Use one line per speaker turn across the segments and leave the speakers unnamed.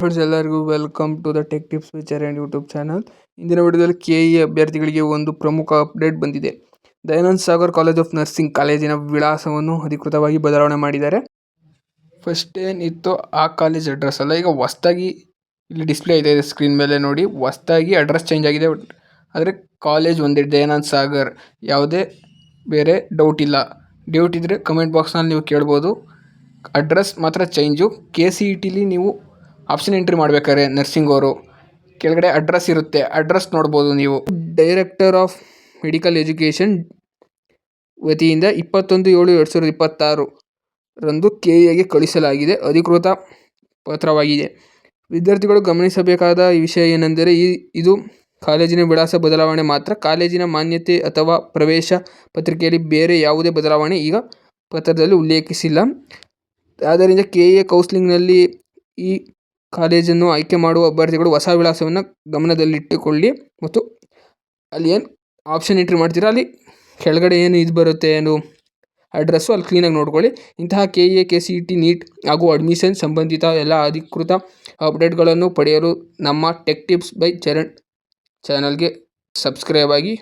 Friends, ಎಲ್ಲರಿಗೂ welcome to the tech tips with Charan YouTube channel. ಇಂದಿನ ವಿಡಿಯೋದಲ್ಲಿ ಕೆಇಎ ಅಭ್ಯರ್ಥಿಗಳಿಗೆ ಒಂದು ಪ್ರಮುಖ ಅಪ್ಡೇಟ್ ಬಂದಿದೆ. Dayananda Sagar college of nursing ಕಾಲೇಜಿನ ವಿಳಾಸವನ್ನು ಅಧಿಕೃತವಾಗಿ ಬದಲಾವಣೆ ಮಾಡಿದ್ದಾರೆ. ಫಸ್ಟ್ ಏನಿತ್ತು ಆ ಕಾಲೇಜ್ ಅಡ್ರೆಸ್ ಅಲ್ಲ, ಈಗ ಹೊಸದಾಗಿ ಇಲ್ಲಿ ಡಿಸ್ಪ್ಲೇ ಇದೆ ಸ್ಕ್ರೀನ್ ಮೇಲೆ ನೋಡಿ. ಹೊಸದಾಗಿ ಅಡ್ರೆಸ್ ಚೇಂಜ್ ಆಗಿದೆ, ಆದರೆ ಕಾಲೇಜ್ ಒಂದೇ, ದಯಾನಂದ ಸಾಗರ್. ಯಾವುದೇ ಬೇರೆ ಡೌಟ್ ಇಲ್ಲ. ಡೌಟ್ ಇದ್ದರೆ ಕಮೆಂಟ್ ಬಾಕ್ಸ್ನಲ್ಲಿ ನೀವು ಕೇಳ್ಬೋದು. ಅಡ್ರೆಸ್ ಮಾತ್ರ ಚೇಂಜು. KCETಲಿ ನೀವು ಆಪ್ಷನ್ ಎಂಟ್ರಿ ಮಾಡ್ಬೇಕಾದ್ರೆ ನರ್ಸಿಂಗ್ ಅವರು ಕೆಳಗಡೆ ಅಡ್ರೆಸ್ ಇರುತ್ತೆ, ಅಡ್ರೆಸ್ ನೋಡ್ಬೋದು ನೀವು. ಡೈರೆಕ್ಟರ್ ಆಫ್ ಮೆಡಿಕಲ್ ಎಜುಕೇಷನ್ ವತಿಯಿಂದ 21/7/2026 ರಂದು ಕೆಇಎಗೆ ಕಳಿಸಲಾಗಿದೆ ಅಧಿಕೃತ ಪತ್ರವಾಗಿದೆ. ವಿದ್ಯಾರ್ಥಿಗಳು ಗಮನಿಸಬೇಕಾದ ವಿಷಯ ಏನೆಂದರೆ ಇದು ಕಾಲೇಜಿನ ವಿಳಾಸ ಬದಲಾವಣೆ ಮಾತ್ರ. ಕಾಲೇಜಿನ ಮಾನ್ಯತೆ ಅಥವಾ ಪ್ರವೇಶ ಪತ್ರಿಕೆಯಲ್ಲಿ ಬೇರೆ ಯಾವುದೇ ಬದಲಾವಣೆ ಈಗ ಪತ್ರದಲ್ಲಿ ಉಲ್ಲೇಖಿಸಿಲ್ಲ. ಆದ್ದರಿಂದ ಕೆಇಎ ಕೌನ್ಸಿಲಿಂಗ್ನಲ್ಲಿ ಈ ಕಾಲೇಜನ್ನು ಆಯ್ಕೆ ಮಾಡುವ ಅಭ್ಯರ್ಥಿಗಳು ಹೊಸ ವಿಳಾಸವನ್ನು ಗಮನದಲ್ಲಿಟ್ಟುಕೊಳ್ಳಿ. ಮತ್ತು ಅಲ್ಲಿ ಏನು ಆಪ್ಷನ್ ಎಂಟ್ರಿ ಮಾಡ್ತೀರಾ ಅಲ್ಲಿ ಕೆಳಗಡೆ ಏನು ಇದು ಬರುತ್ತೆ, ಏನು ಅಡ್ರೆಸ್ಸು, ಅಲ್ಲಿ ಕ್ಲೀನಾಗಿ ನೋಡ್ಕೊಳ್ಳಿ. ಇಂತಹ ಕೆಇಎ, KCET, ನೀಟ್ ಹಾಗೂ ಅಡ್ಮಿಷನ್ ಸಂಬಂಧಿತ ಎಲ್ಲ ಅಧಿಕೃತ ಅಪ್ಡೇಟ್ಗಳನ್ನು ಪಡೆಯಲು ನಮ್ಮ ಟೆಕ್ ಟಿಪ್ಸ್ ಬೈ ಚರಣ್ ಚಾನಲ್ಗೆ ಸಬ್ಸ್ಕ್ರೈಬ್ ಆಗಿ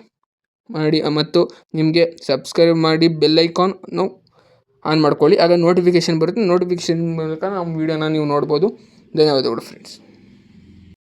ಮಾಡಿ ಮತ್ತು ನಿಮಗೆ ಸಬ್ಸ್ಕ್ರೈಬ್ ಮಾಡಿ ಬೆಲ್ ಐಕಾನ್ನು ಆನ್ ಮಾಡ್ಕೊಳ್ಳಿ. ಆಗ ನೋಟಿಫಿಕೇಷನ್ ಬರುತ್ತೆ. ನೋಟಿಫಿಕೇಷನ್ ಮೂಲಕ ನಮ್ಮ ವೀಡಿಯೋನ ನೀವು ನೋಡ್ಬೋದು. ಧನ್ಯವಾದಗಳು ಫ್ರೆಂಡ್ಸ್.